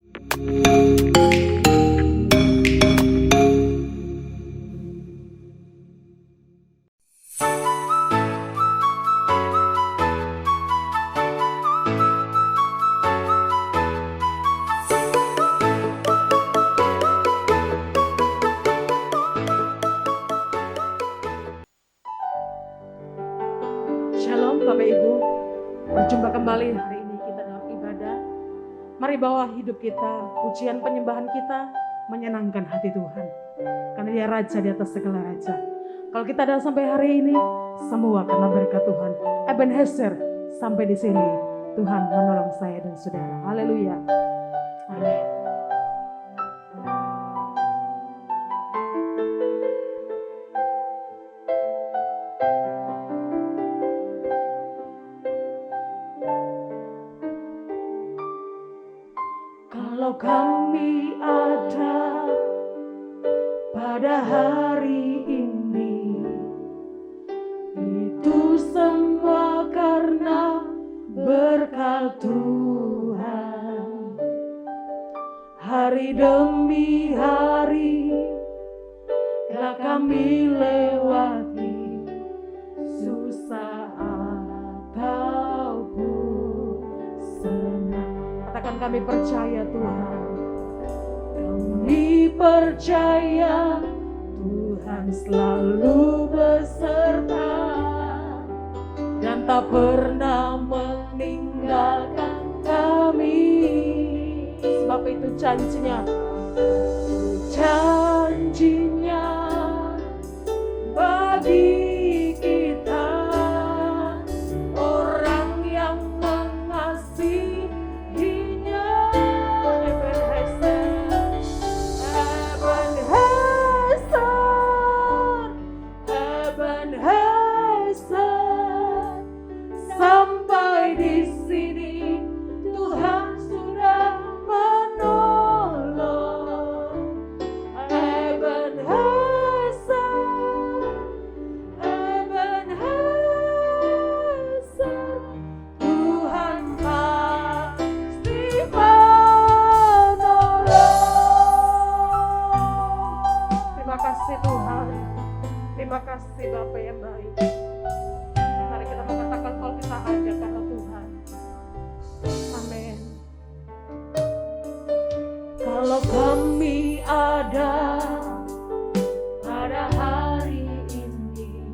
Shalom Bapak Ibu, berjumpa kembali hari ini kita dalam ibadah. Mari bawa hidup kita, pujian penyembahan kita menyenangkan hati Tuhan. Karena Dia Raja di atas segala raja. Kalau kita ada sampai hari ini, semua karena berkat Tuhan. Ebenezer, sampai di sini Tuhan menolong saya dan saudara. Haleluya. Amin. Kalau kami ada pada hari ini, itu semua karena berkat Tuhan. Hari demi hari telah kami lewati, susah ataupun senang. Katakan, kami percaya Tuhan. Kami percaya Tuhan selalu beserta dan tak pernah meninggalkan kami. Sebab itu janjinya, janjinya bagi kita orang yang mengasihinya. Ebenezer, sampai di sini Tuhan sudah menolong. Ebenezer, Tuhan pasti menolong. Terima kasih Tuhan. Terima kasih Bapa yang baik. Mari kita mengatakan kalau kita ada karena Tuhan. Amin. Kalau kami ada pada hari ini,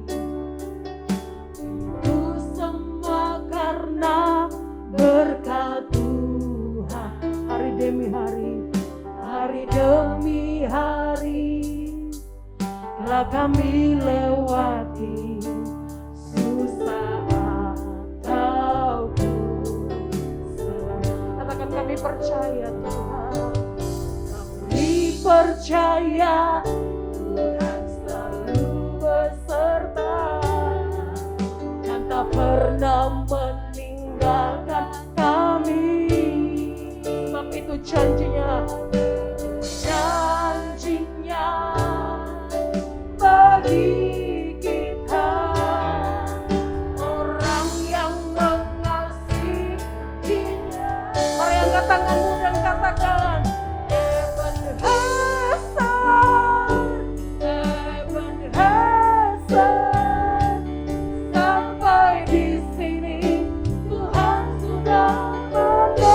itu semua karena berkat Tuhan. Hari demi hari, hari demi hari telah kami lewati, susah ataupun senang. Katakan, kami percaya Tuhan. Kami percaya Tuhan selalu beserta dan tak pernah meninggalkan kami. Sebab itu janjinya, janjinya bagi kita orang yang mengasihinya. Mari angkat tanganmu dan katakan, Ebenezer, sampai di sini Tuhan sudah menolong.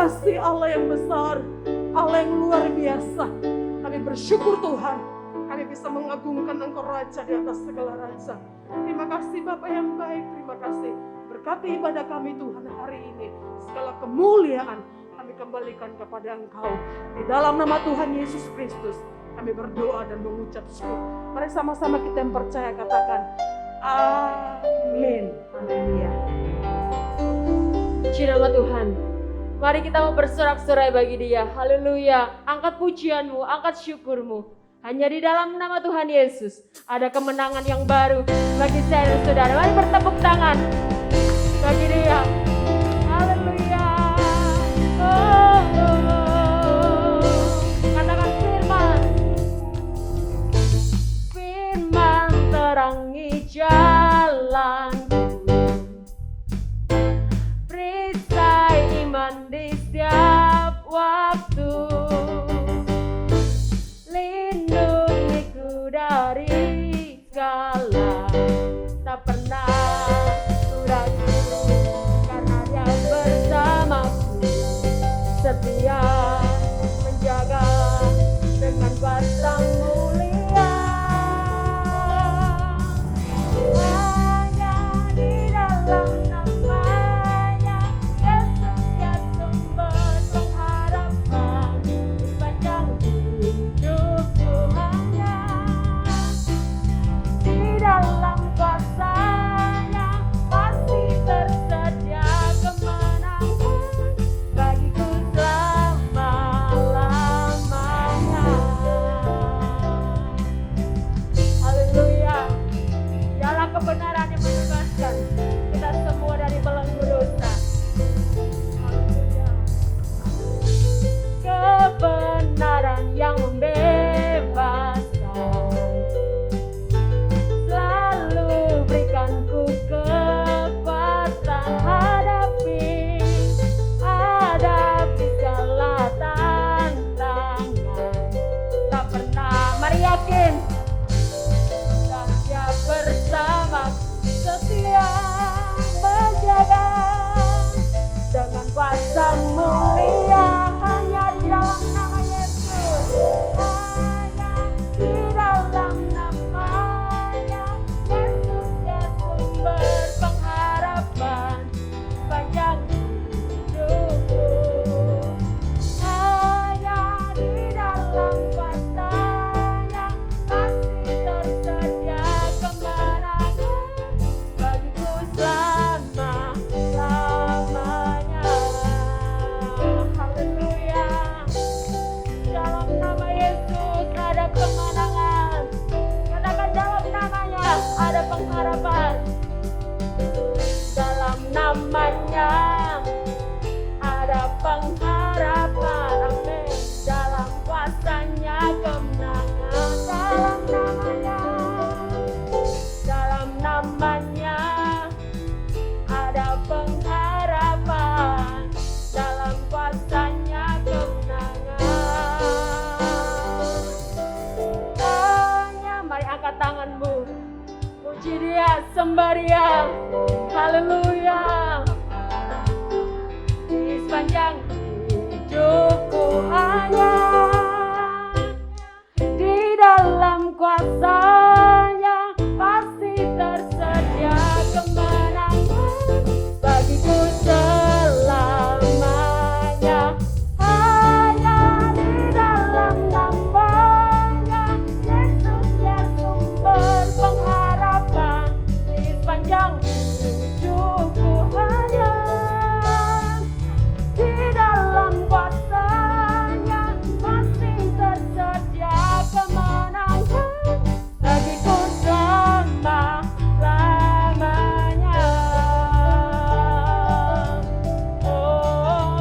kasih Allah yang besar, Allah yang luar biasa. Kami bersyukur Tuhan, kami bisa mengagungkan Engkau Raja di atas segala raja. Terima kasih Bapa yang baik, terima kasih. Berkati ibadah kami Tuhan hari ini. Segala kemuliaan kami kembalikan kepada Engkau. Di dalam nama Tuhan Yesus Kristus kami berdoa dan mengucap syukur. Mari sama-sama kita yang percaya katakan amin. Haleluya. Puji nama Tuhan. Mari kita mau bersorak-sorai bagi Dia. Haleluya. Angkat pujianmu, angkat syukurmu. Hanya di dalam nama Tuhan Yesus ada kemenangan yang baru bagi saya dan saudara. Mari bertepuk tangan bagi Dia. Haleluya. Oh, oh, oh. Katakan firman. Firman terangi jalanku. Perisai iman di setiap waktu. Lindungiku dari segala, tak pernah ku ragu karena Dia bersamaku, setia menjaga dengan kuasa mulia. Hanya di dalam namanya Yesus ya sumber pengharapan sepanjang hidupku. Hanya di dalam kuasa-Nya pasti tersedia kemenangan bagiku selama-lamanya. Haleluya. Dialah kebenaran yang membebaskan kita semua dari belenggu dosa. Haleluya. Kebenaran yang membebaskan selalu berikanku kekuatan hadapi segala tantangan. Tak pernah, mari yakin, dan Dia bersamaku, setia menjaga dengan kuasa mulia. Hanya di dalam nama Yesus, hanya di dalam namanya Yesus ya sumber pengharapan sepanjang hidupku. Hanya di dalam kuasa-Nya pasti tersedia kemenangan bagiku selama-lamanya. Haleluya. Dalam nama Yesus ada kemenangan. Katakan dalam namanya ada pengharapan. Dalam namanya ada pengharapan. Amin. Dalam kuasa-Nya kemenangan. Dalam namanya ada pengharapan. Dalam kuasa-Nya kemenangan. Hanya mari angkat tanganmu, puji Dia, sembah Dia. Haleluya. Di sepanjang hidupku hanya di dalam kuasa-Nya pasti tersedia kemenangan bagiku selamanya. Hanya di dalam namanya Yesus ya sumber pengharapan di sepanjang hidupku. Hanya di dalam kuasa-Nya pasti tersedia kemenangan bagiku selama-lamanya. Oh,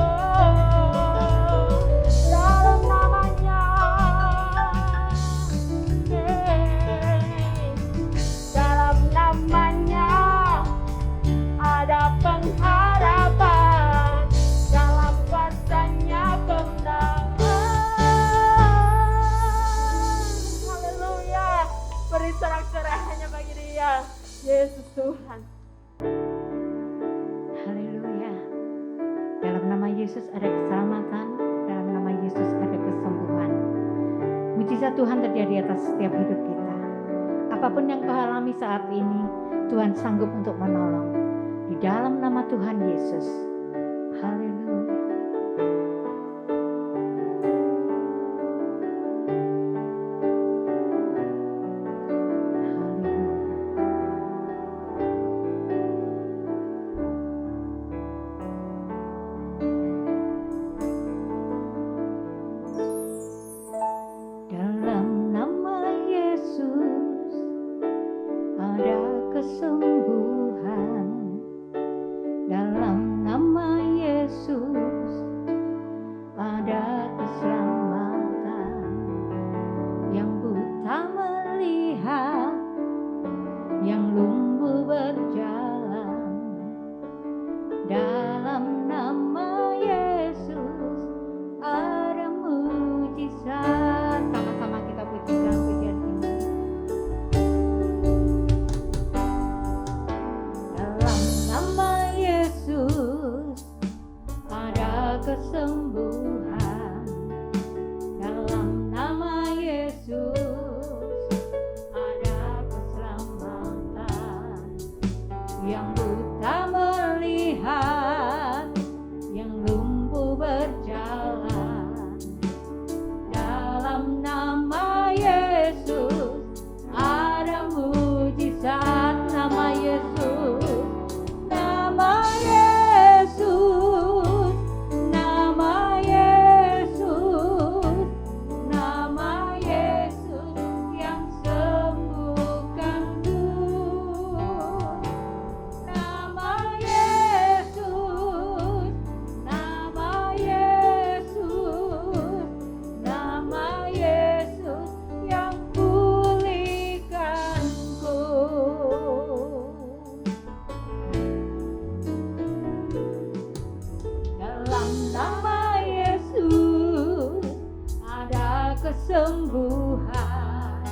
dalam namanya, dalam namanya ada pengharapan. Dalam kuasa-Nya kemenangan. Haleluya. Beri sorak-sorai hanya bagi Dia, Yesus Tuhan. Haleluya. Dalam nama Yesus Yesus ada keselamatan, dalam nama Yesus ada kesembuhan. Mujizat Tuhan terjadi atas setiap hidup kita. Apapun yang kau alami saat ini, Tuhan sanggup untuk menolong. Di dalam nama Tuhan Yesus. Haleluya. Dalam nama Yesus ada kesembuhan. Dalam nama Yesus ada keselamatan. Yang buta melihat, yang lumpuh berjalan. Dalam nama Yesus ada mujizat. Sama-sama kita pujikan pujian ini. Dalam nama Yesus ada kesembuhan. Dalam nama Yesus ada keselamatan. Yang buta melihat, yang lumpuh berjalan. Dalam nama Yesus ada mujizat. Nama Yesus, nama Yesus, nama Yesus, nama Yesus yang sembuhkanku. Nama Yesus, nama Yesus, nama Yesus yang pulihkanku. Dalam nama Yesus ada kesembuhan.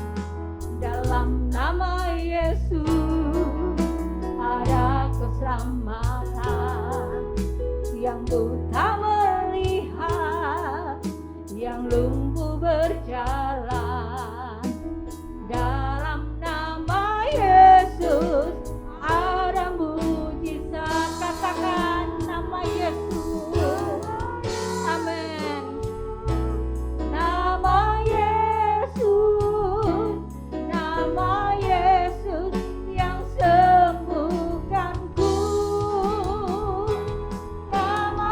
Dalam nama Yesus ada keselamatan. Yang buta melihat, yang lumpuh berjalan. Dalam nama Yesus ada mujizat. Katakan nama Yesus. Amin. Nama Yesus, nama Yesus yang sembuhkanku. Nama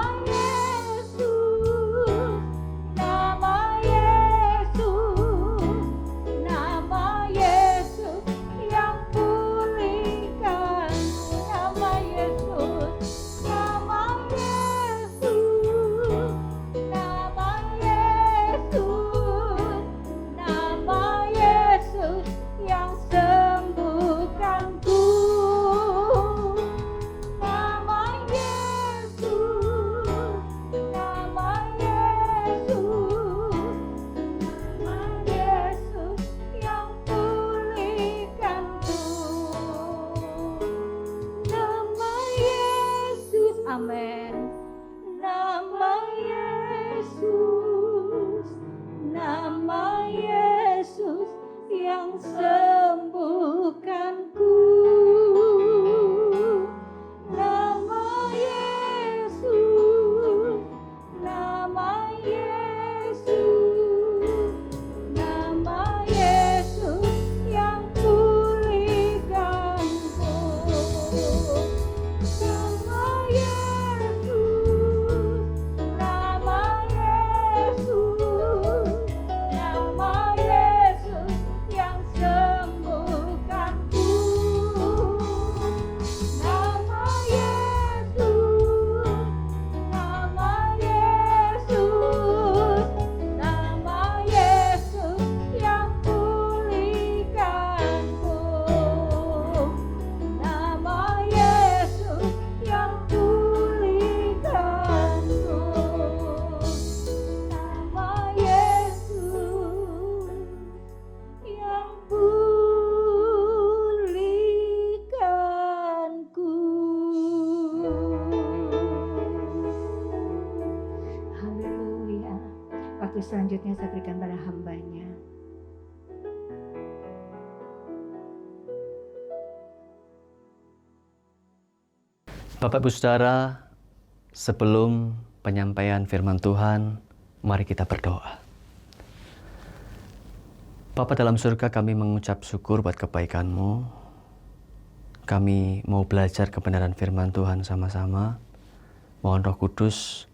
Ibu selanjutnya saya berikan pada hambanya. Bapak Ibu Saudara, sebelum penyampaian firman Tuhan, mari kita berdoa. Bapa dalam surga, kami mengucap syukur buat kebaikan-Mu. Kami mau belajar kebenaran firman Tuhan sama-sama. Mohon Roh Kudus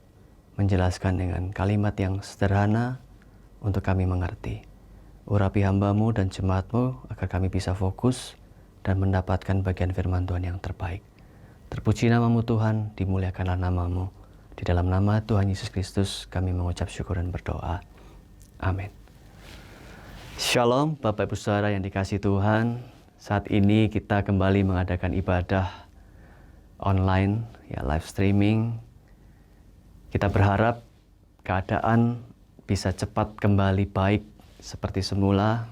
menjelaskan dengan kalimat yang sederhana untuk kami mengerti. Urapi hamba-Mu dan jemaat-Mu agar kami bisa fokus dan mendapatkan bagian firman Tuhan yang terbaik. Terpuji nama-Mu Tuhan, dimuliakanlah nama-Mu. Di dalam nama Tuhan Yesus Kristus kami mengucap syukur dan berdoa. Amin. Shalom Bapak Ibu Saudara yang dikasihi Tuhan. Saat ini kita kembali mengadakan ibadah online, ya live streaming. Kita berharap keadaan bisa cepat kembali baik seperti semula,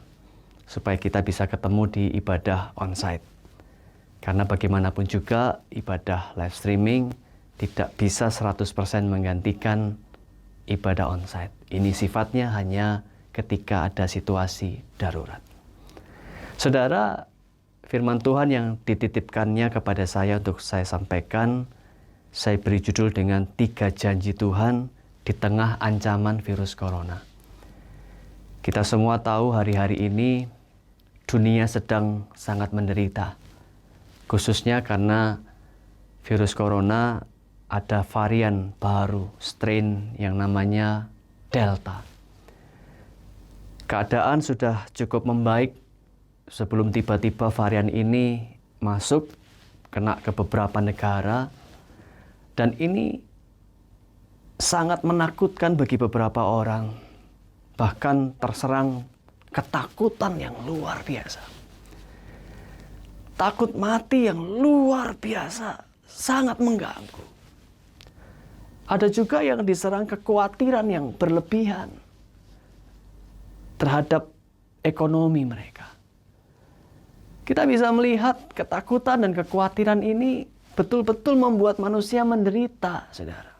supaya kita bisa ketemu di ibadah onsite. Karena bagaimanapun juga ibadah live streaming tidak bisa 100% menggantikan ibadah onsite. Ini sifatnya hanya ketika ada situasi darurat. Saudara, firman Tuhan yang dititipkannya kepada saya untuk saya sampaikan, saya beri judul dengan 3 janji Tuhan di tengah ancaman virus corona. Kita semua tahu hari-hari ini dunia sedang sangat menderita. Khususnya karena virus corona ada varian baru, strain yang namanya Delta. Keadaan sudah cukup membaik sebelum tiba-tiba varian ini masuk, kena ke beberapa negara. Dan ini sangat menakutkan bagi beberapa orang. Bahkan terserang ketakutan yang luar biasa. Takut mati yang luar biasa, sangat mengganggu. Ada juga yang diserang kekhawatiran yang berlebihan terhadap ekonomi mereka. Kita bisa melihat ketakutan dan kekhawatiran ini betul-betul membuat manusia menderita, saudara.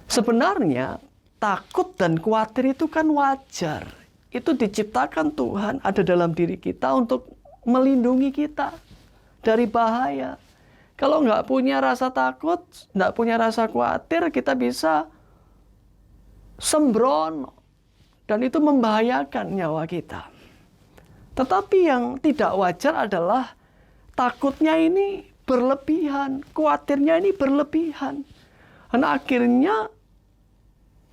Sebenarnya takut dan khawatir itu kan wajar. Itu diciptakan Tuhan, ada dalam diri kita untuk melindungi kita dari bahaya. Kalau nggak punya rasa takut, nggak punya rasa khawatir, kita bisa sembrono. Dan itu membahayakan nyawa kita. Tetapi yang tidak wajar adalah takutnya ini berlebihan, khawatirnya ini berlebihan. Dan akhirnya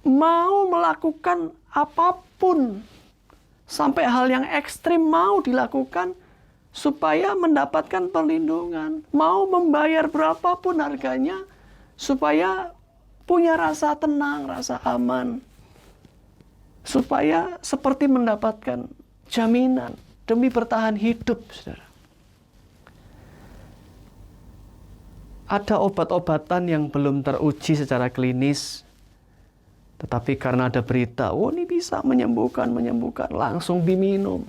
mau melakukan apapun, sampai hal yang ekstrim mau dilakukan supaya mendapatkan perlindungan. Mau membayar berapapun harganya supaya punya rasa tenang, rasa aman. Supaya seperti mendapatkan jaminan demi bertahan hidup, saudara. Ada obat-obatan yang belum teruji secara klinis, tetapi karena ada berita, oh ini bisa menyembuhkan, langsung diminum.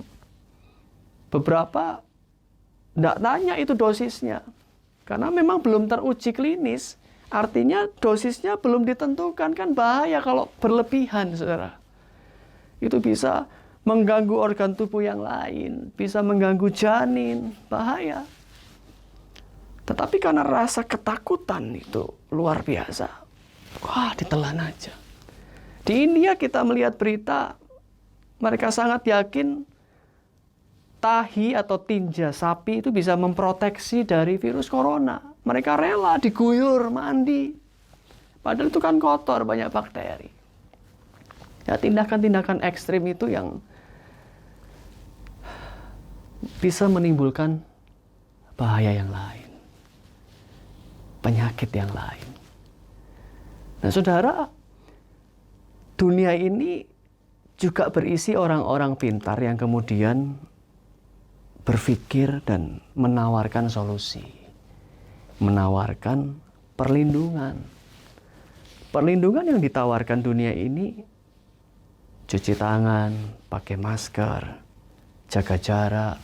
Beberapa tidak tanya itu dosisnya, karena memang belum teruji klinis, artinya dosisnya belum ditentukan, kan bahaya kalau berlebihan, saudara. Itu bisa mengganggu organ tubuh yang lain, bisa mengganggu janin, bahaya. Tetapi karena rasa ketakutan itu luar biasa, wah ditelan aja. Di India kita melihat berita, mereka sangat yakin tahi atau tinja sapi itu bisa memproteksi dari virus corona. Mereka rela diguyur, mandi. Padahal itu kan kotor, banyak bakteri. Ya, tindakan-tindakan ekstrim itu yang bisa menimbulkan bahaya yang lain. Penyakit yang lain. Nah, saudara, dunia ini juga berisi orang-orang pintar yang kemudian berpikir dan menawarkan solusi. Menawarkan perlindungan. Perlindungan yang ditawarkan dunia ini, cuci tangan, pakai masker, jaga jarak,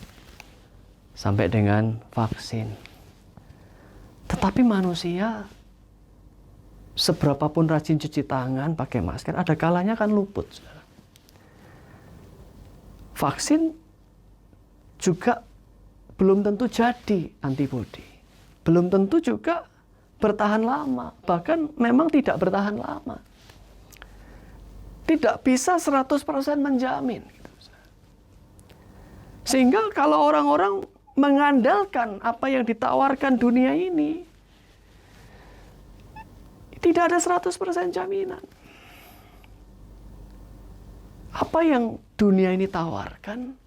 sampai dengan vaksin. Tetapi manusia seberapapun rajin cuci tangan, pakai masker, ada kalanya kan luput. Saudara. Vaksin juga belum tentu jadi antibodi. Belum tentu juga bertahan lama. Bahkan memang tidak bertahan lama. Tidak bisa 100% menjamin. Sehingga kalau orang-orang mengandalkan apa yang ditawarkan dunia ini, tidak ada 100% jaminan. Apa yang dunia ini tawarkan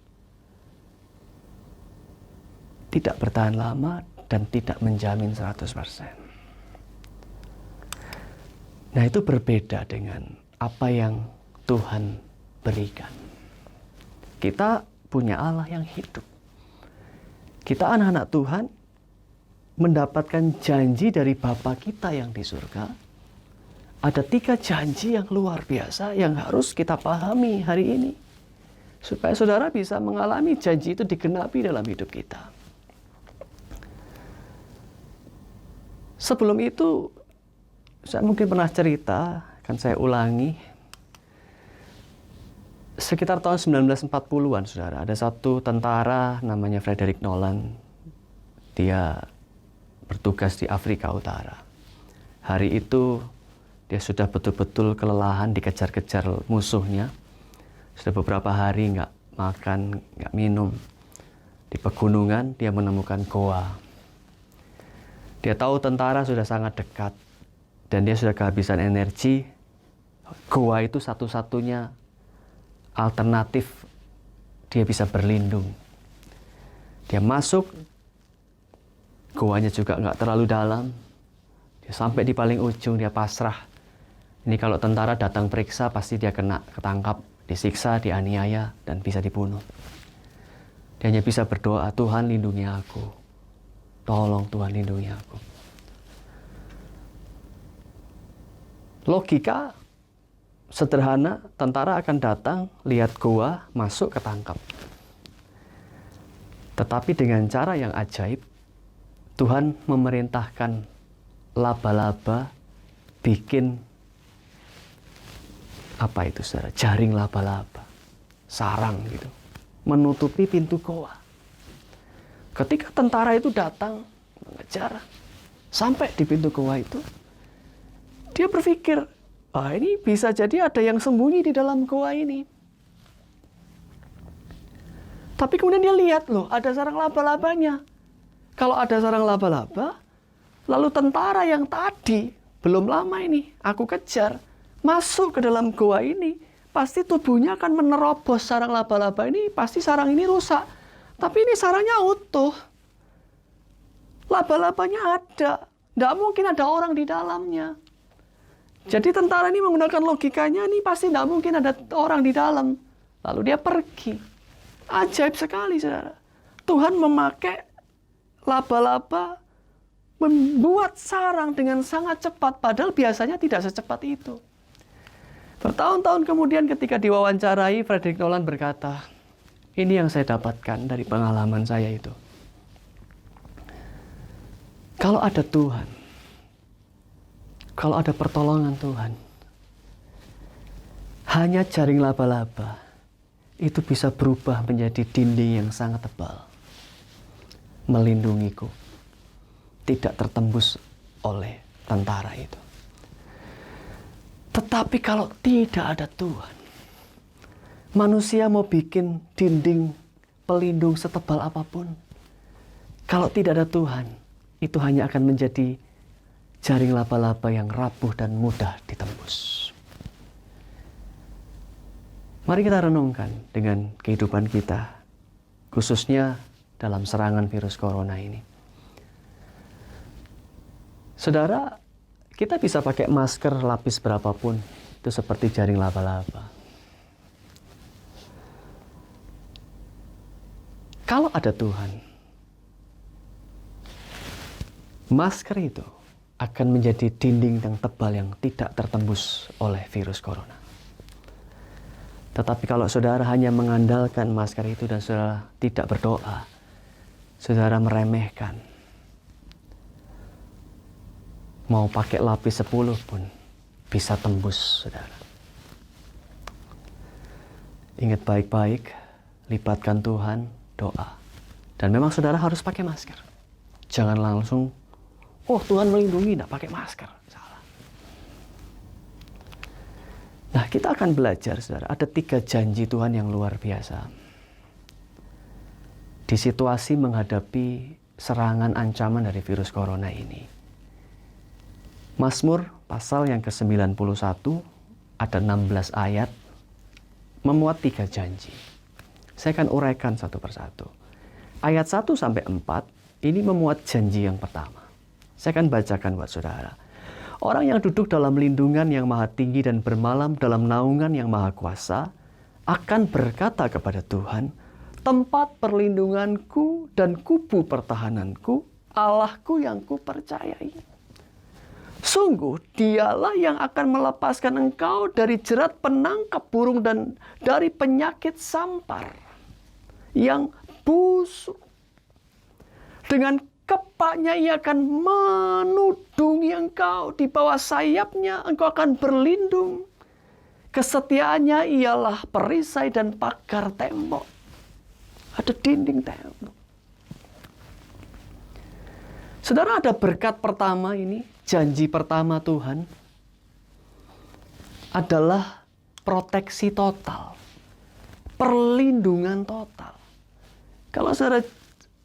tidak bertahan lama dan tidak menjamin 100%. Nah, itu berbeda dengan apa yang Tuhan berikan. Kita punya Allah yang hidup. Kita anak-anak Tuhan mendapatkan janji dari Bapa kita yang di surga. Ada 3 janji yang luar biasa yang harus kita pahami hari ini. Supaya saudara bisa mengalami janji itu digenapi dalam hidup kita. Sebelum itu, saya mungkin pernah cerita, akan saya ulangi. Sekitar tahun 1940-an, saudara, ada satu tentara namanya Frederick Nolan. Dia bertugas di Afrika Utara. Hari itu dia sudah betul-betul kelelahan dikejar-kejar musuhnya. Sudah beberapa hari nggak makan, nggak minum. Di pegunungan dia menemukan goa. Dia tahu tentara sudah sangat dekat dan dia sudah kehabisan energi. Goa itu satu-satunya alternatif dia bisa berlindung. Dia masuk, goanya juga nggak terlalu dalam. Dia sampai di paling ujung, dia pasrah. Ini kalau tentara datang periksa, pasti dia kena ketangkap, disiksa, dianiaya, dan bisa dibunuh. Dia hanya bisa berdoa, Tuhan lindungi aku. Tolong Tuhan lindungi aku. Logika sederhana, tentara akan datang, lihat goa, masuk, ketangkap. Tetapi dengan cara yang ajaib, Tuhan memerintahkan laba-laba bikin apa itu, saudara? Jaring laba-laba, sarang gitu, menutupi pintu goa. Ketika tentara itu datang mengejar sampai di pintu goa itu, dia berpikir, ini bisa jadi ada yang sembunyi di dalam goa ini. Tapi kemudian dia lihat, loh, ada sarang laba-labanya. Kalau ada sarang laba-laba, lalu tentara yang tadi, belum lama ini, aku kejar, masuk ke dalam goa ini, pasti tubuhnya akan menerobos sarang laba-laba ini, pasti sarang ini rusak. Tapi ini sarangnya utuh. Laba-labanya ada. Tidak mungkin ada orang di dalamnya. Jadi tentara ini menggunakan logikanya, ini pasti tidak mungkin ada orang di dalam. Lalu dia pergi. Ajaib sekali, saudara. Tuhan memakai laba-laba membuat sarang dengan sangat cepat, padahal biasanya tidak secepat itu. Bertahun-tahun kemudian ketika diwawancarai, Frederick Nolan berkata, ini yang saya dapatkan dari pengalaman saya itu. Kalau ada Tuhan, kalau ada pertolongan Tuhan, hanya jaring laba-laba itu bisa berubah menjadi dinding yang sangat tebal, melindungiku, tidak tertembus oleh tentara itu. Tetapi kalau tidak ada Tuhan, manusia mau bikin dinding pelindung setebal apapun, kalau tidak ada Tuhan, itu hanya akan menjadi jaring laba-laba yang rapuh dan mudah ditembus. Mari kita renungkan dengan kehidupan kita, khususnya dalam serangan virus corona ini. Saudara, kita bisa pakai masker lapis berapapun, itu seperti jaring laba-laba. Kalau ada Tuhan, masker itu akan menjadi dinding yang tebal yang tidak tertembus oleh virus corona. Tetapi kalau saudara hanya mengandalkan masker itu dan saudara tidak berdoa, saudara meremehkan, Mau pakai lapis 10 pun bisa tembus, saudara. Ingat baik-baik, libatkan Tuhan, doa. Dan memang saudara harus pakai masker. Jangan langsung, oh Tuhan melindungi, nggak pakai masker. Salah. Nah, kita akan belajar, saudara. Ada 3 janji Tuhan yang luar biasa. Di situasi menghadapi serangan ancaman dari virus corona ini. Mazmur pasal yang ke-91 ada 16 ayat memuat 3 janji. Saya akan uraikan satu persatu. Ayat 1 sampai 4 ini memuat janji yang pertama. Saya akan bacakan buat saudara. Orang yang duduk dalam lindungan yang maha tinggi dan bermalam dalam naungan yang maha kuasa akan berkata kepada Tuhan, tempat perlindunganku dan kubu pertahananku, Allahku yang kupercayai. Sungguh dialah yang akan melepaskan engkau dari jerat penangkap burung dan dari penyakit sampar yang busuk. Dengan kepaknya ia akan menudungi engkau, di bawah sayapnya engkau akan berlindung. Kesetiaannya ialah perisai dan pagar tembok. Ada dinding tembok. Saudara, ada berkat pertama ini, janji pertama Tuhan adalah proteksi total, perlindungan total. Kalau saudara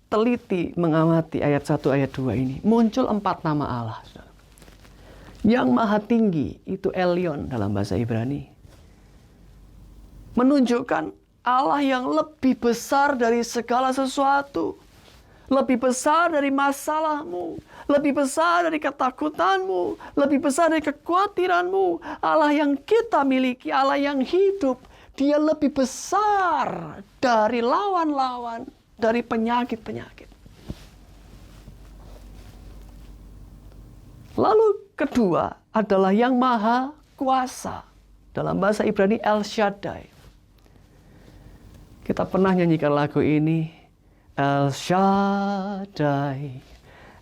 teliti mengamati ayat 1, ayat 2 ini, muncul 4 nama Allah. Saudara. Yang maha tinggi, itu Elyon dalam bahasa Ibrani. Menunjukkan Allah yang lebih besar dari segala sesuatu. Lebih besar dari masalahmu, lebih besar dari ketakutanmu, lebih besar dari kekhawatiranmu. Allah yang kita miliki, Allah yang hidup, Dia lebih besar dari lawan-lawan, dari penyakit-penyakit. Lalu kedua adalah yang maha kuasa. Dalam bahasa Ibrani El Shaddai. Kita pernah nyanyikan lagu ini. El Shaddai,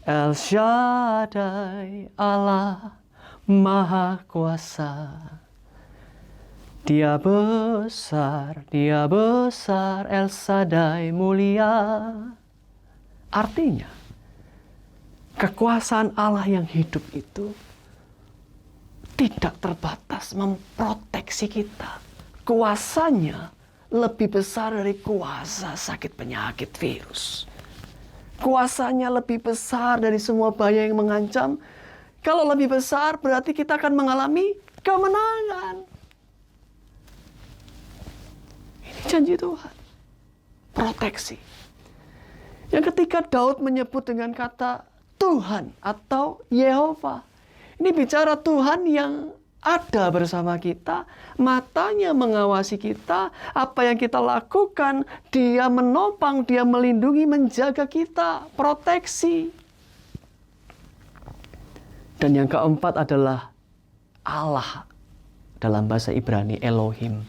El Shaddai, Allah Maha Kuasa. Dia besar, El Shaddai mulia. Artinya, kekuasaan Allah yang hidup itu tidak terbatas memproteksi kita. Kuasanya lebih besar dari kuasa sakit penyakit virus. Kuasanya lebih besar dari semua bahaya yang mengancam. Kalau lebih besar berarti kita akan mengalami kemenangan. Ini janji Tuhan. Proteksi. Yang ketika Daud menyebut dengan kata Tuhan atau Yehova. Ini bicara Tuhan yang ada bersama kita, matanya mengawasi kita, apa yang kita lakukan, Dia menopang, Dia melindungi, menjaga kita, proteksi. Dan yang keempat adalah Allah, dalam bahasa Ibrani Elohim.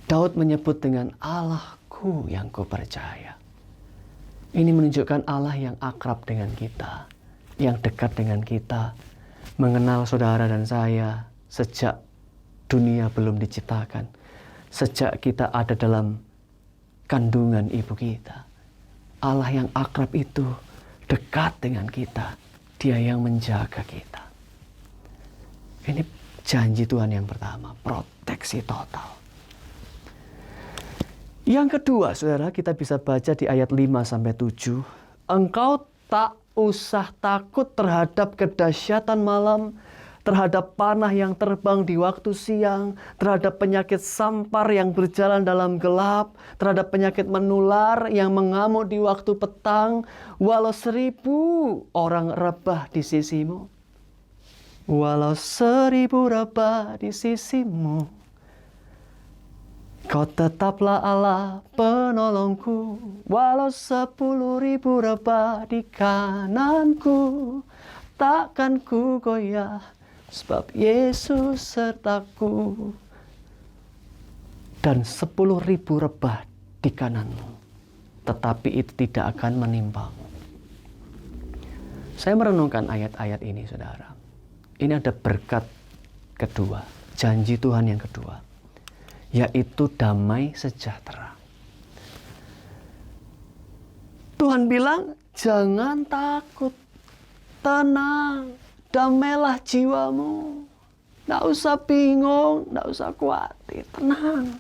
Daud menyebut dengan Allahku yang kupercaya. Ini menunjukkan Allah yang akrab dengan kita, yang dekat dengan kita, mengenal saudara dan saya sejak dunia belum diciptakan. Sejak kita ada dalam kandungan ibu kita. Allah yang akrab itu dekat dengan kita. Dia yang menjaga kita. Ini janji Tuhan yang pertama, proteksi total. Yang kedua, saudara, kita bisa baca di ayat 5-7. Engkau tak usah takut terhadap kedahsyatan malam, terhadap panah yang terbang di waktu siang, terhadap penyakit sampar yang berjalan dalam gelap, terhadap penyakit menular yang mengamuk di waktu petang, walau 1000 orang rebah di sisimu. Walau 1000 rebah di sisimu, Kau tetaplah Allah penolongku, walau 10.000 rebah di kananku, takkan ku goyah, sebab Yesus sertaku. Dan 10.000 rebah di kananmu, tetapi itu tidak akan menimpamu. Saya merenungkan ayat-ayat ini, saudara. Ini ada berkat kedua, janji Tuhan yang kedua, yaitu damai sejahtera. Tuhan bilang, jangan takut, tenang, damailah jiwamu. Nggak usah bingung, nggak usah khawatir, tenang.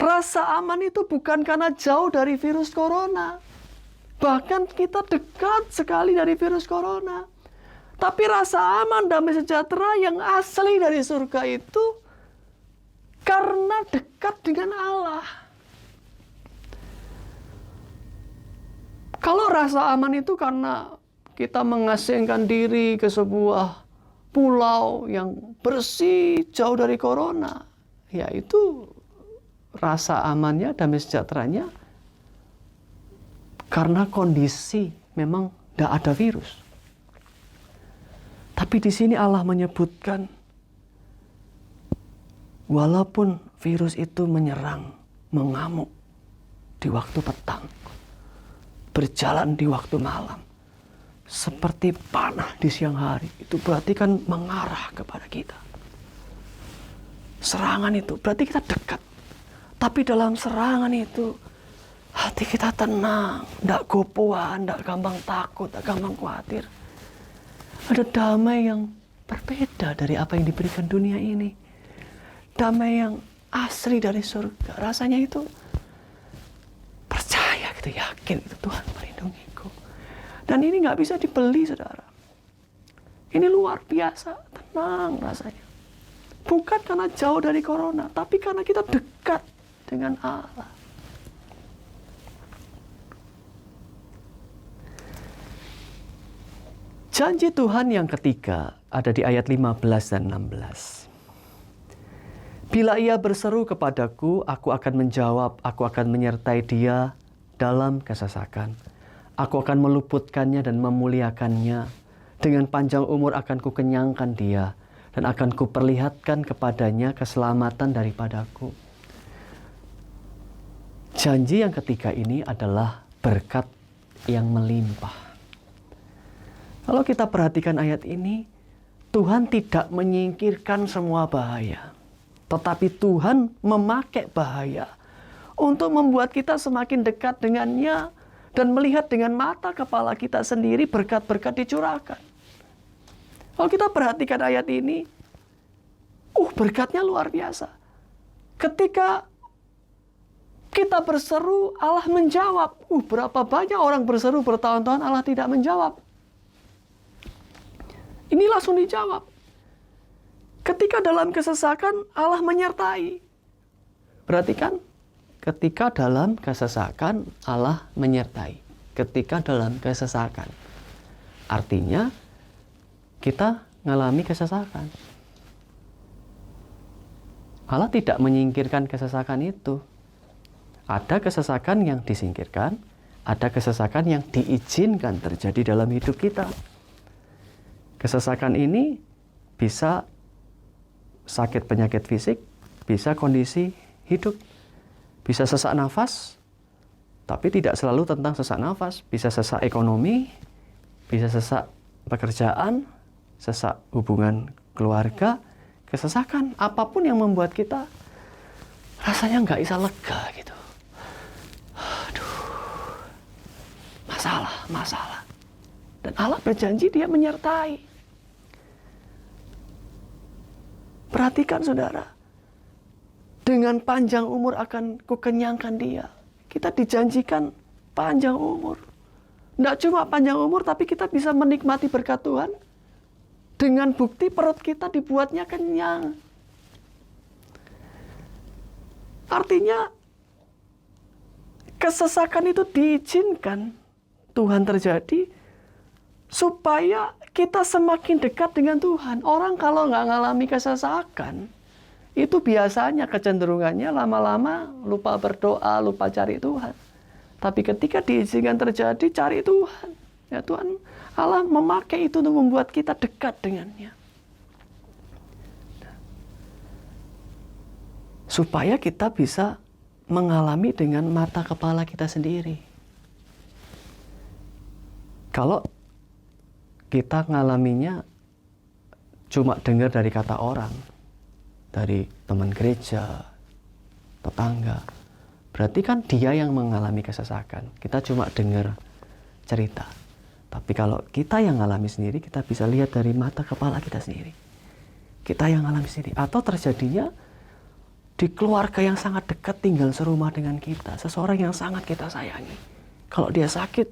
Rasa aman itu bukan karena jauh dari virus corona. Bahkan kita dekat sekali dari virus corona. Tapi rasa aman, damai sejahtera yang asli dari surga itu karena dekat dengan Allah. Kalau rasa aman itu karena kita mengasingkan diri ke sebuah pulau yang bersih, jauh dari corona, ya itu rasa amannya, damai sejahteranya karena kondisi memang tidak ada virus. Tapi di sini Allah menyebutkan, walaupun virus itu menyerang, mengamuk di waktu petang, berjalan di waktu malam, seperti panah di siang hari, itu berarti kan mengarah kepada kita. Serangan itu berarti kita dekat. Tapi dalam serangan itu, hati kita tenang, tidak gopoan, tidak gampang takut, tidak gampang khawatir. Ada damai yang berbeda dari apa yang diberikan dunia ini. Damai yang asli dari surga. Rasanya itu percaya gitu, yakin itu Tuhan melindungiku. Dan ini nggak bisa dibeli, saudara. Ini luar biasa, tenang rasanya. Bukan karena jauh dari corona, tapi karena kita dekat dengan Allah. Janji Tuhan yang ketiga ada di ayat 15 dan 16. Bila ia berseru kepadaku, aku akan menjawab, aku akan menyertai dia dalam kesesakan. Aku akan meluputkannya dan memuliakannya. Dengan panjang umur akan kukenyangkan dia, dan akan kuperlihatkan kepadanya keselamatan daripadaku. Janji yang ketiga ini adalah berkat yang melimpah. Kalau kita perhatikan ayat ini, Tuhan tidak menyingkirkan semua bahaya. Tetapi Tuhan memakai bahaya untuk membuat kita semakin dekat dengannya dan melihat dengan mata kepala kita sendiri berkat-berkat dicurahkan. Kalau kita perhatikan ayat ini, berkatnya luar biasa. Ketika kita berseru, Allah menjawab. Berapa banyak orang berseru bertahun-tahun Allah tidak menjawab. Ini langsung dijawab. Ketika dalam kesesakan, Allah menyertai. Perhatikan, ketika dalam kesesakan, Allah menyertai. Ketika dalam kesesakan. Artinya, kita mengalami kesesakan. Allah tidak menyingkirkan kesesakan itu. Ada kesesakan yang disingkirkan, ada kesesakan yang diizinkan terjadi dalam hidup kita. Kesesakan ini bisa sakit penyakit fisik, bisa kondisi hidup, bisa sesak nafas, tapi tidak selalu tentang sesak nafas, bisa sesak ekonomi, bisa sesak pekerjaan, sesak hubungan keluarga, kesesakan, apapun yang membuat kita rasanya nggak bisa lega gitu. Masalah. Dan Allah berjanji dia menyertai. Perhatikan saudara, dengan panjang umur akan kukenyangkan dia. Kita dijanjikan panjang umur. Tidak cuma panjang umur, tapi kita bisa menikmati berkat Tuhan. Dengan bukti perut kita dibuatnya kenyang. Artinya, kesesakan itu diizinkan Tuhan terjadi supaya kita semakin dekat dengan Tuhan. Orang kalau nggak ngalami kesesakan, itu biasanya kecenderungannya lama-lama lupa berdoa, lupa cari Tuhan. Tapi ketika diizinkan terjadi, cari Tuhan. Ya Tuhan, Allah memakai itu untuk membuat kita dekat dengannya. Supaya kita bisa mengalami dengan mata kepala kita sendiri. Kalau kita ngalaminya cuma dengar dari kata orang, dari teman gereja, tetangga. Berarti kan dia yang mengalami kesesakan. Kita cuma dengar cerita. Tapi kalau kita yang ngalami sendiri, kita bisa lihat dari mata kepala kita sendiri. Kita yang ngalami sendiri. Atau terjadinya di keluarga yang sangat dekat, tinggal serumah dengan kita. Seseorang yang sangat kita sayangi. Kalau dia sakit,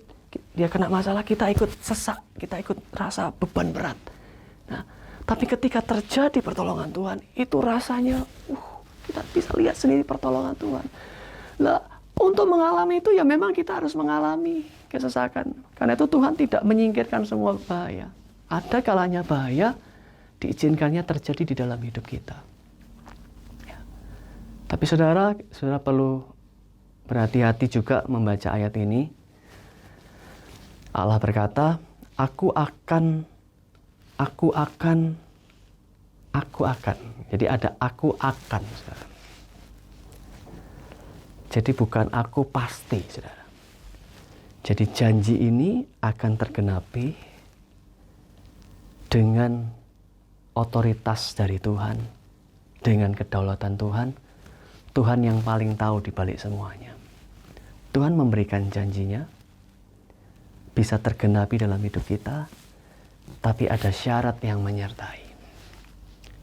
dia kena masalah, kita ikut sesak. Kita ikut rasa beban berat. Nah, tapi ketika terjadi pertolongan Tuhan, itu rasanya, kita bisa lihat sendiri pertolongan Tuhan. Nah, untuk mengalami itu ya memang kita harus mengalami kesesakan. Karena itu Tuhan tidak menyingkirkan semua bahaya. Ada kalanya bahaya diizinkannya terjadi di dalam hidup kita. Ya. Tapi saudara perlu berhati-hati juga membaca ayat ini. Allah berkata, aku akan. Jadi ada aku akan, saudara. Jadi bukan aku pasti, saudara. Jadi janji ini akan tergenapi dengan otoritas dari Tuhan, dengan kedaulatan Tuhan. Tuhan yang paling tahu di balik semuanya. Tuhan memberikan janjinya, bisa tergenapi dalam hidup kita, tapi ada syarat yang menyertai.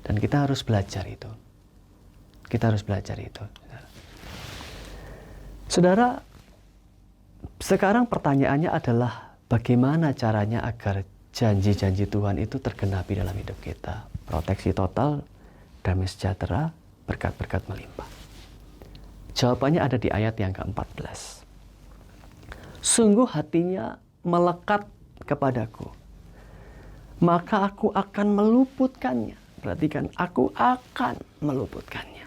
Dan kita harus belajar itu. Kita harus belajar itu. Saudara, sekarang pertanyaannya adalah bagaimana caranya agar janji-janji Tuhan itu tergenapi dalam hidup kita. Proteksi total, damai sejahtera, berkat-berkat melimpah. Jawabannya ada di ayat yang ke-14. Sungguh hatinya melekat kepadaku, maka aku akan meluputkannya. Perhatikan, aku akan meluputkannya.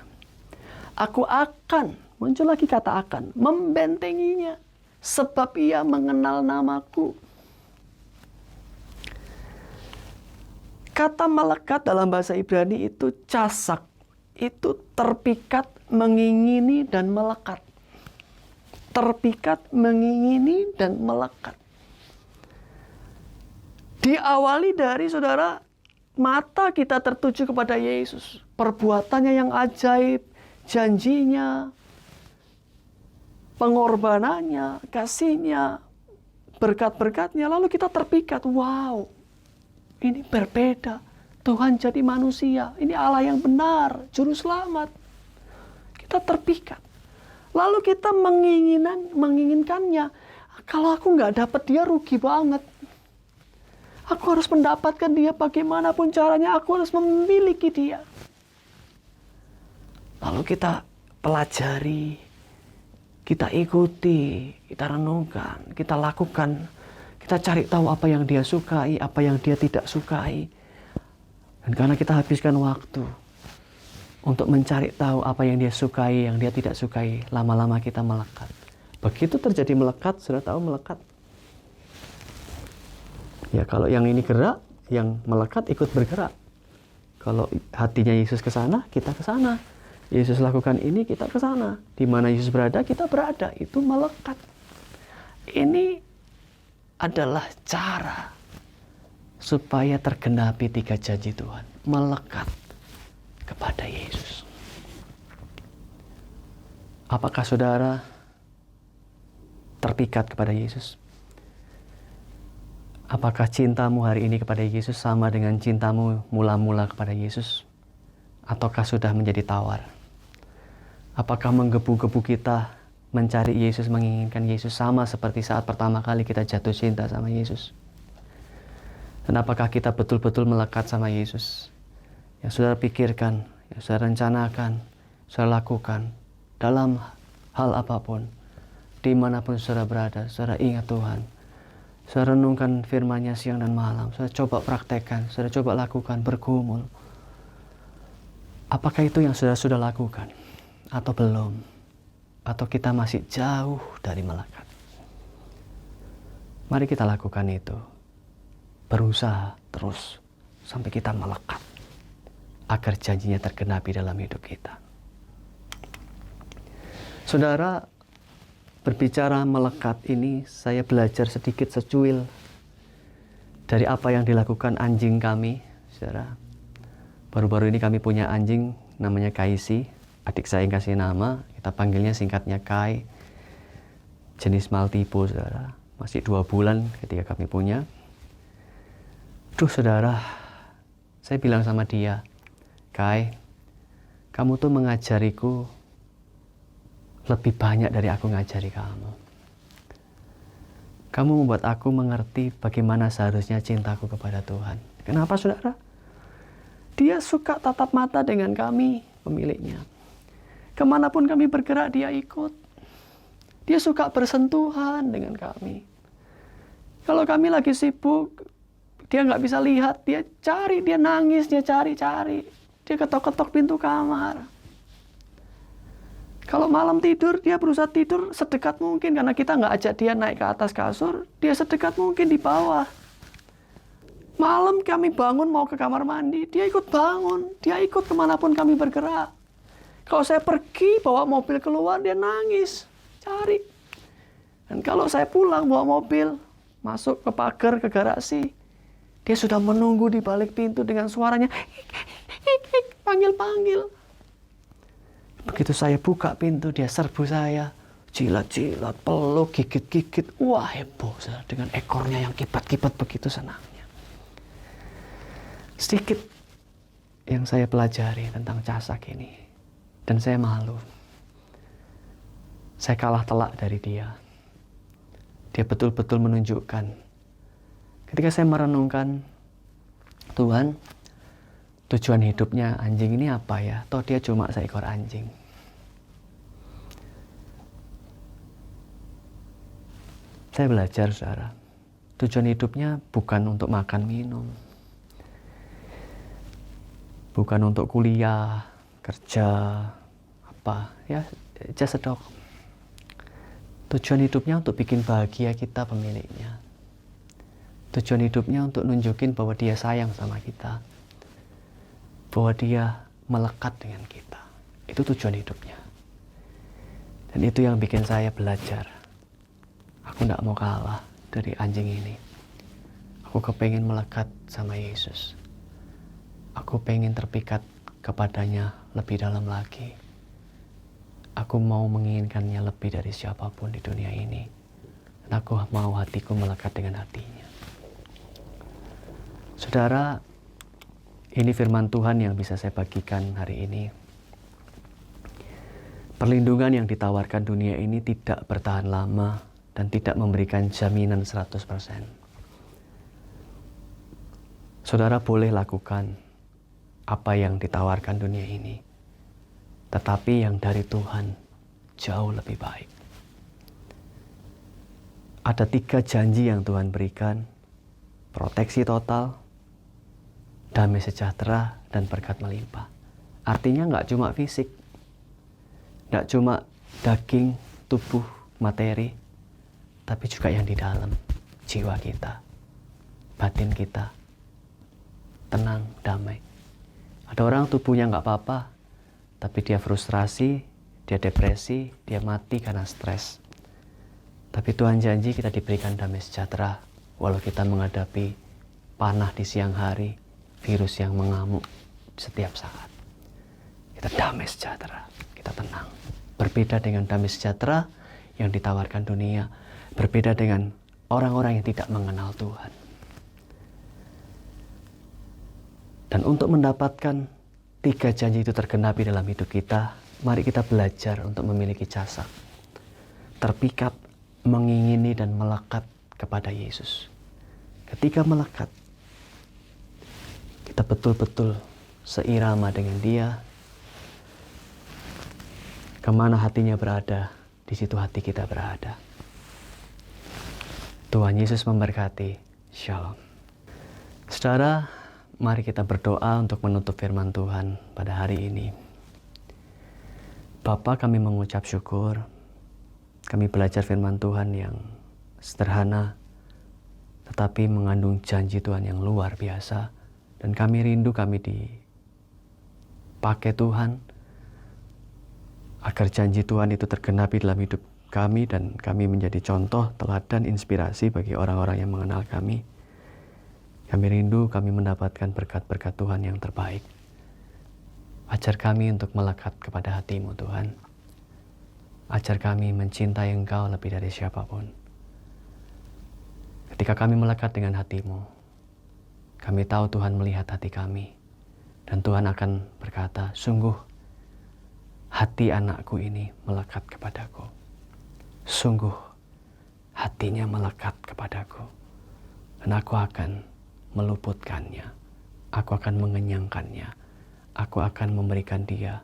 Aku akan, muncul lagi kata akan, membentenginya, sebab ia mengenal namaku. Kata melekat dalam bahasa Ibrani itu casak, itu terpikat, mengingini, dan melekat. Terpikat, mengingini, dan melekat. Diawali dari, saudara, mata kita tertuju kepada Yesus. Perbuatannya yang ajaib, janjinya, pengorbanannya, kasihnya, berkat-berkatnya. Lalu kita terpikat, wow, ini berbeda. Tuhan jadi manusia, ini Allah yang benar, juru selamat. Kita terpikat. Lalu kita menginginkannya. Kalau aku nggak dapat dia, rugi banget. Aku harus mendapatkan dia bagaimanapun caranya. Aku harus memiliki dia. Lalu kita pelajari, kita ikuti, kita renungkan, kita lakukan. Kita cari tahu apa yang dia sukai, apa yang dia tidak sukai. Dan karena kita habiskan waktu untuk mencari tahu apa yang dia sukai, yang dia tidak sukai, lama-lama kita melekat. Begitu terjadi melekat, sudah tahu melekat. Ya kalau yang ini gerak, yang melekat ikut bergerak. Kalau hatinya Yesus ke sana, kita ke sana. Yesus lakukan ini, kita ke sana. Di mana Yesus berada, kita berada. Itu melekat. Ini adalah cara supaya tergenapi 3 janji Tuhan. Melekat kepada Yesus. Apakah saudara terpikat kepada Yesus? Apakah cintamu hari ini kepada Yesus sama dengan cintamu mula-mula kepada Yesus? Ataukah sudah menjadi tawar? Apakah menggebu-gebu kita mencari Yesus, menginginkan Yesus sama seperti saat pertama kali kita jatuh cinta sama Yesus? Dan apakah kita betul-betul melekat sama Yesus? Yang saudara pikirkan, yang saudara rencanakan, saudara lakukan dalam hal apapun, dimanapun saudara berada, saudara ingat Tuhan. Saudara renungkan firman-Nya siang dan malam. Saudara coba praktekkan, saudara coba lakukan, bergumul. Apakah itu yang saudara sudah lakukan? Atau belum? Atau kita masih jauh dari melekat? Mari kita lakukan itu. Berusaha terus sampai kita melekat. Agar janjinya tergenapi dalam hidup kita. Saudara, berbicara melekat ini, saya belajar sedikit secuil dari apa yang dilakukan anjing kami, saudara. Baru-baru ini kami punya anjing namanya Kaisi. Adik saya yang kasih nama, kita panggilnya singkatnya Kai. Jenis Maltipo, saudara. Masih 2 bulan ketika kami punya. Duh, saudara, saya bilang sama dia, Kai, kamu tuh mengajariku lebih banyak dari aku ngajari kamu. Kamu membuat aku mengerti bagaimana seharusnya cintaku kepada Tuhan. Kenapa, saudara? Dia suka tatap mata dengan kami, pemiliknya. Kemanapun kami bergerak, dia ikut. Dia suka bersentuhan dengan kami. Kalau kami lagi sibuk, dia nggak bisa lihat, dia cari, dia nangis, dia cari-cari. Dia ketok-ketok pintu kamar. Kalau malam tidur, dia berusaha tidur sedekat mungkin. Karena kita nggak ajak dia naik ke atas kasur, dia sedekat mungkin di bawah. Malam kami bangun mau ke kamar mandi, dia ikut bangun. Dia ikut kemanapun kami bergerak. Kalau saya pergi bawa mobil keluar, dia nangis, cari. Dan kalau saya pulang bawa mobil, masuk ke pagar, ke garasi, dia sudah menunggu di balik pintu dengan suaranya, panggil-panggil. Begitu saya buka pintu, dia serbu saya. Jilat-jilat, peluk, gigit-gigit. Wah, heboh, saudara. Dengan ekornya yang kipat-kipat begitu senangnya. Sedikit yang saya pelajari tentang Casak ini. Dan saya malu. Saya kalah telak dari dia. Dia betul-betul menunjukkan. Ketika saya merenungkan, Tuhan, tujuan hidupnya anjing ini apa ya? Toh dia cuma seekor anjing. Saya belajar, saudara. Tujuan hidupnya bukan untuk makan minum. Bukan untuk kuliah, kerja, apa. Ya, just a dog. Tujuan hidupnya untuk bikin bahagia kita pemiliknya. Tujuan hidupnya untuk nunjukin bahwa dia sayang sama kita. Bahwa dia melekat dengan kita. Itu tujuan hidupnya. Dan itu yang bikin saya belajar. Aku tidak mau kalah dari anjing ini. Aku kepengen melekat sama Yesus. Aku pengen terpikat kepadanya lebih dalam lagi. Aku mau menginginkannya lebih dari siapapun di dunia ini. Dan aku mau hatiku melekat dengan hatinya. Saudara, ini firman Tuhan yang bisa saya bagikan hari ini. Perlindungan yang ditawarkan dunia ini tidak bertahan lama dan tidak memberikan jaminan 100%. Saudara boleh lakukan apa yang ditawarkan dunia ini, tetapi yang dari Tuhan jauh lebih baik. Ada 3 janji yang Tuhan berikan: proteksi total, damai sejahtera, dan berkat melimpah. Artinya nggak cuma fisik, nggak cuma daging, tubuh, materi, tapi juga yang di dalam jiwa kita, batin kita, tenang, damai. Ada orang tubuhnya nggak apa-apa, tapi dia frustrasi, dia depresi, dia mati karena stres. Tapi Tuhan janji kita diberikan damai sejahtera, walau kita menghadapi panah di siang hari, virus yang mengamuk setiap saat. Kita damai sejahtera, kita tenang. Berbeda dengan damai sejahtera yang ditawarkan dunia, berbeda dengan orang-orang yang tidak mengenal Tuhan. Dan untuk mendapatkan 3 janji itu tergenapi dalam hidup kita, mari kita belajar untuk memiliki Casak. Terpikat, mengingini dan melekat kepada Yesus. Ketika melekat, kita betul-betul seirama dengan Dia. Kemana hatinya berada, di situ hati kita berada. Tuhan Yesus memberkati. Shalom. Saudara, mari kita berdoa untuk menutup firman Tuhan pada hari ini. Bapa, kami mengucap syukur. Kami belajar firman Tuhan yang sederhana, tetapi mengandung janji Tuhan yang luar biasa. Dan kami rindu kami dipakai Tuhan, agar janji Tuhan itu tergenapi dalam hidup kami, dan kami menjadi contoh, teladan, inspirasi bagi orang-orang yang mengenal kami. Kami rindu kami mendapatkan berkat-berkat Tuhan yang terbaik. Ajar kami untuk melekat kepada hati-Mu Tuhan. Ajar kami mencintai Engkau lebih dari siapapun. Ketika kami melekat dengan hati-Mu, kami tahu Tuhan melihat hati kami. Dan Tuhan akan berkata, sungguh hati anakku ini melekat kepadaku. Sungguh hatinya melekat kepadaku. Dan aku akan meluputkannya. Aku akan mengenyangkannya. Aku akan memberikan dia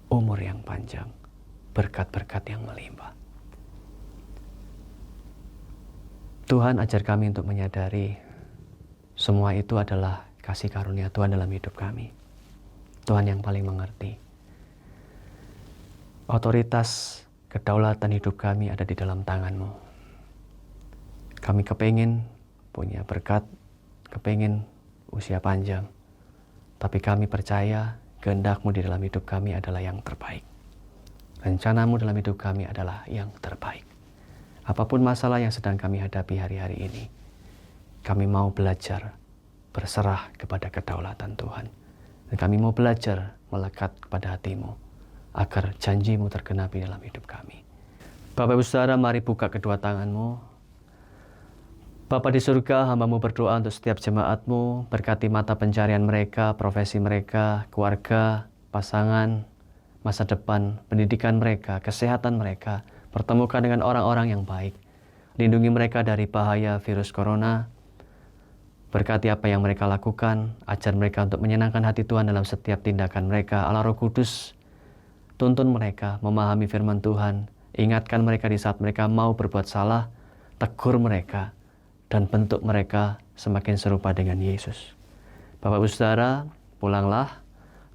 umur yang panjang, berkat-berkat yang melimpah. Tuhan ajar kami untuk menyadari semua itu adalah kasih karunia Tuhan dalam hidup kami. Tuhan yang paling mengerti. Otoritas kedaulatan hidup kami ada di dalam tangan-Mu. Kami kepingin punya berkat, kepingin usia panjang. Tapi kami percaya kehendak-Mu di dalam hidup kami adalah yang terbaik. Rencana-Mu dalam hidup kami adalah yang terbaik. Apapun masalah yang sedang kami hadapi hari-hari ini, kami mau belajar berserah kepada kedaulatan Tuhan. Dan kami mau belajar melekat kepada hati-Mu, agar janji-Mu tergenapi dalam hidup kami. Bapak Ibu Saudara, mari buka kedua tangan-Mu. Bapa di surga, hamba-Mu berdoa untuk setiap jemaat-Mu, berkati mata pencarian mereka, profesi mereka, keluarga, pasangan, masa depan, pendidikan mereka, kesehatan mereka, pertemukan dengan orang-orang yang baik. Lindungi mereka dari bahaya virus corona, berkati apa yang mereka lakukan, ajar mereka untuk menyenangkan hati Tuhan dalam setiap tindakan mereka. Allah Roh Kudus, tuntun mereka memahami firman Tuhan, ingatkan mereka di saat mereka mau berbuat salah, tegur mereka, dan bentuk mereka semakin serupa dengan Yesus. Bapak Ibu Saudara, pulanglah,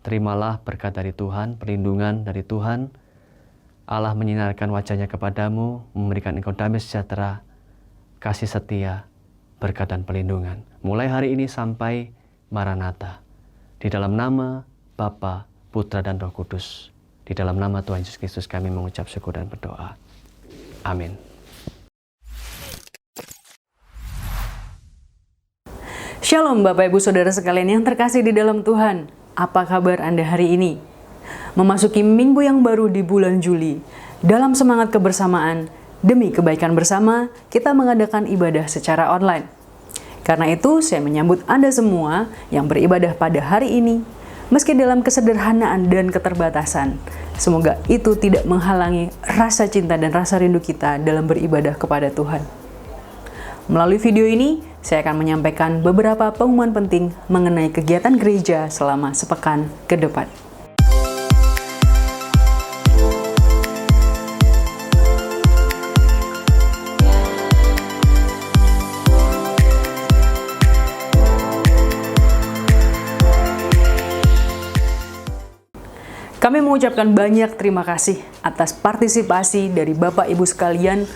terimalah berkat dari Tuhan, perlindungan dari Tuhan. Allah menyinarkan wajahnya kepadamu, memberikan engkau damai sejahtera, kasih setia, berkat dan perlindungan. Mulai hari ini sampai Maranatha. Di dalam nama Bapa, Putra dan Roh Kudus. Di dalam nama Tuhan Yesus Kristus kami mengucap syukur dan berdoa. Amin. Shalom Bapak Ibu Saudara sekalian yang terkasih di dalam Tuhan. Apa kabar Anda hari ini? Memasuki minggu yang baru di bulan Juli, dalam semangat kebersamaan, demi kebaikan bersama, kita mengadakan ibadah secara online. Karena itu, saya menyambut Anda semua yang beribadah pada hari ini, meski dalam kesederhanaan dan keterbatasan. Semoga itu tidak menghalangi rasa cinta dan rasa rindu kita dalam beribadah kepada Tuhan. Melalui video ini, saya akan menyampaikan beberapa pengumuman penting mengenai kegiatan gereja selama sepekan ke depan. Kami mengucapkan banyak terima kasih atas partisipasi dari Bapak Ibu sekalian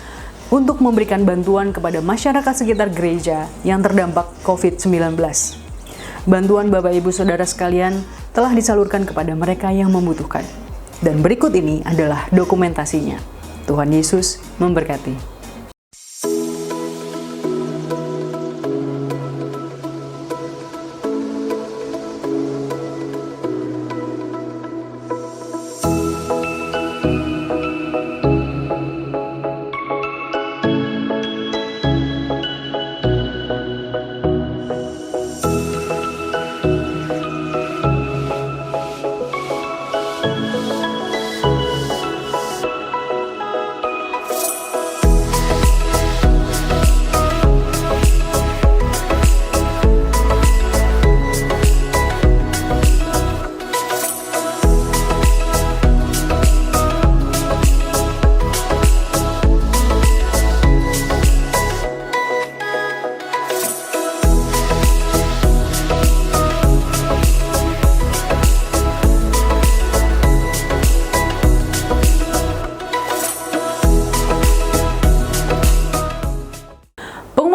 untuk memberikan bantuan kepada masyarakat sekitar gereja yang terdampak COVID-19. Bantuan Bapak Ibu Saudara sekalian telah disalurkan kepada mereka yang membutuhkan. Dan berikut ini adalah dokumentasinya. Tuhan Yesus memberkati.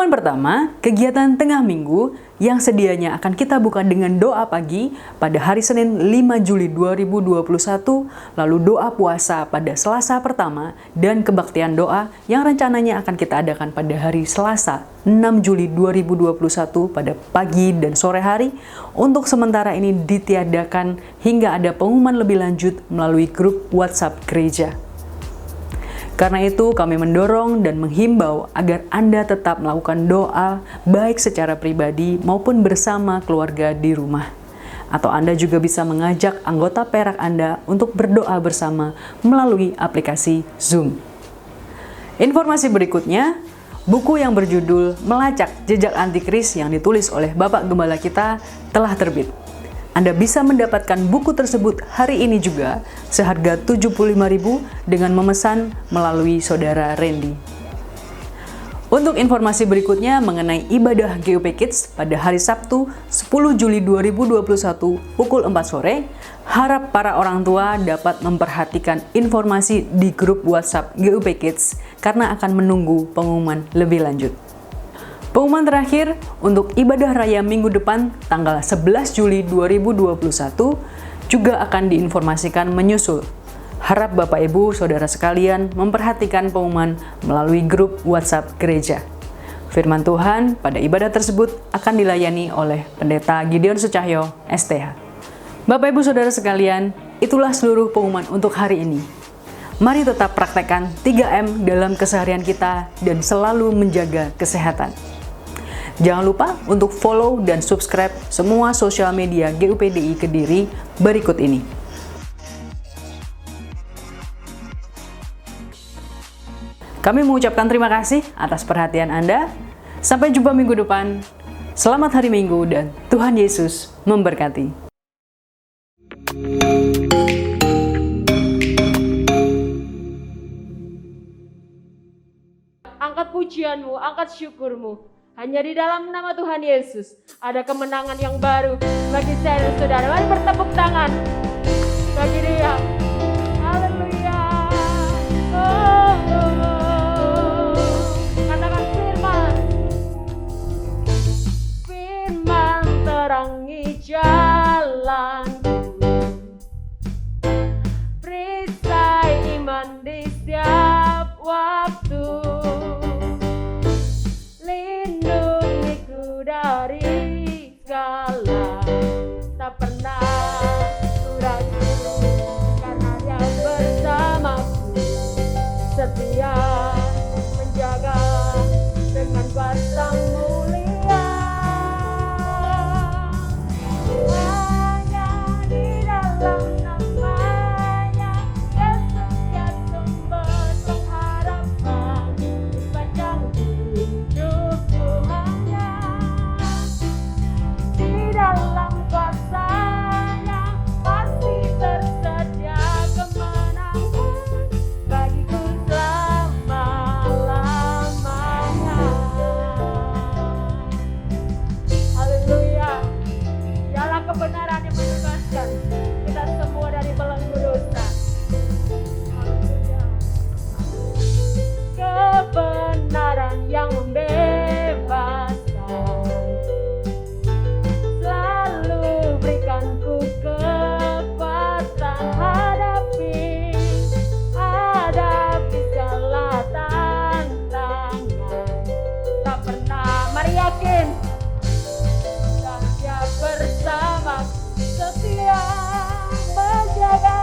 Pengumuman pertama, kegiatan tengah minggu yang sedianya akan kita buka dengan doa pagi pada hari Senin 5 Juli 2021, lalu doa puasa pada Selasa pertama, dan kebaktian doa yang rencananya akan kita adakan pada hari Selasa 6 Juli 2021 pada pagi dan sore hari. Untuk sementara ini ditiadakan hingga ada pengumuman lebih lanjut melalui grup WhatsApp gereja. Karena itu kami mendorong dan menghimbau agar Anda tetap melakukan doa baik secara pribadi maupun bersama keluarga di rumah. Atau Anda juga bisa mengajak anggota perak Anda untuk berdoa bersama melalui aplikasi Zoom. Informasi berikutnya, buku yang berjudul Melacak Jejak Antikris yang ditulis oleh Bapak Gembala kita telah terbit. Anda bisa mendapatkan buku tersebut hari ini juga seharga Rp75.000 dengan memesan melalui saudara Randy. Untuk informasi berikutnya mengenai ibadah GUP Kids pada hari Sabtu 10 Juli 2021 pukul 4 sore, harap para orang tua dapat memperhatikan informasi di grup WhatsApp GUP Kids karena akan menunggu pengumuman lebih lanjut. Pengumuman terakhir untuk ibadah raya minggu depan tanggal 11 Juli 2021 juga akan diinformasikan menyusul. Harap Bapak Ibu Saudara sekalian memperhatikan pengumuman melalui grup WhatsApp gereja. Firman Tuhan pada ibadah tersebut akan dilayani oleh Pendeta Gideon Sucahyo, STH. Bapak Ibu Saudara sekalian, itulah seluruh pengumuman untuk hari ini. Mari tetap praktekkan 3M dalam keseharian kita dan selalu menjaga kesehatan. Jangan lupa untuk follow dan subscribe semua sosial media GUPDI Kediri berikut ini. Kami mengucapkan terima kasih atas perhatian Anda. Sampai jumpa minggu depan. Selamat hari Minggu dan Tuhan Yesus memberkati. Angkat pujianmu, angkat syukurmu. Hanya di dalam nama Tuhan Yesus ada kemenangan yang baru bagi saya dan saudara. Mari bertepuk tangan bagi Dia. Haleluya. Katakan firman. Firman terangi jalanku. Perisai iman di setiap waktu. Dari segala tak pernah ragu karena Dia bersamaku, setia menjaga dengan kuasa mulia. Hanya di dalam namanya Yesus ya sumber pengharapan sepanjang hidupku. Dalam kuasa-Nya pasti tersedia kemenangan bagiku selama-lamanya. Haleluya. Dialah kebenaran yang membebaskan kita semua dari belenggu dosa. Haleluya. Kebenaran yang membebaskan. Berikanku kekuatan hadapi segala tantangan. Tak pernah, mari yakin, dan Dia bersama setia menjaga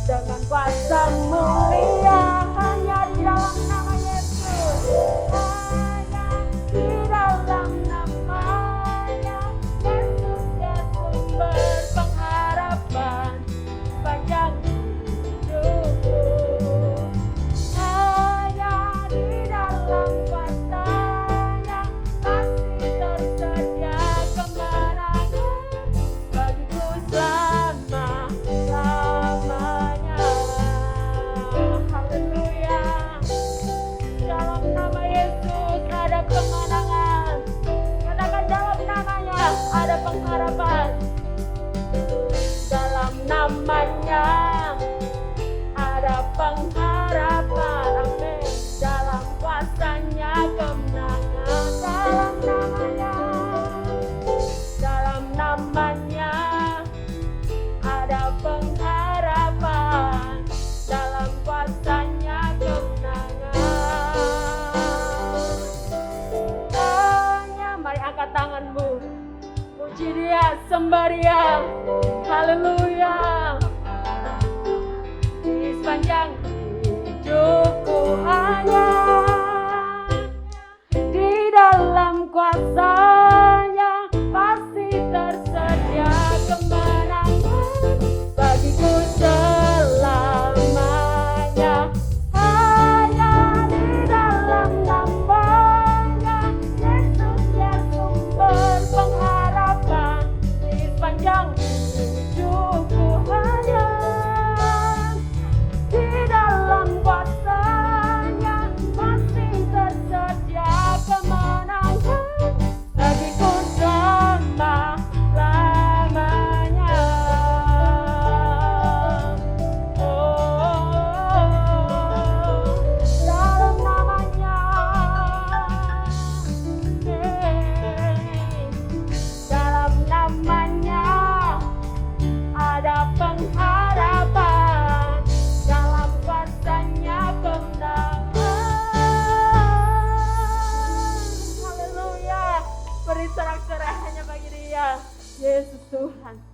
dengan kuasa mulia. Hanya di dalam nama Yesus, hanya di dalam namanya Yesus ya sumber pengharapan panjang hidupku. Hanya di dalam kuasa-Nya pasti tersedia kemenangan bagiku sembahyang. Haleluya. Di sepanjang hidupku hanya di dalam kuasa-Nya pasti tersedia kemenangan bagiku selamanya. Hanya di dalam nama-Nya Yesus ya sumber pengharapan. Di sepanjang hidupku hanya di dalam kuasa-Nya pasti tersedia kemenangan bagiku selama-lamanya. Dalam namanya, dalam namanya ada pengharapan, dalam kuasa-Nya kemenangan. Haleluya. Beri sorak-sorai hanya bagi Dia, Yesus Tuhan.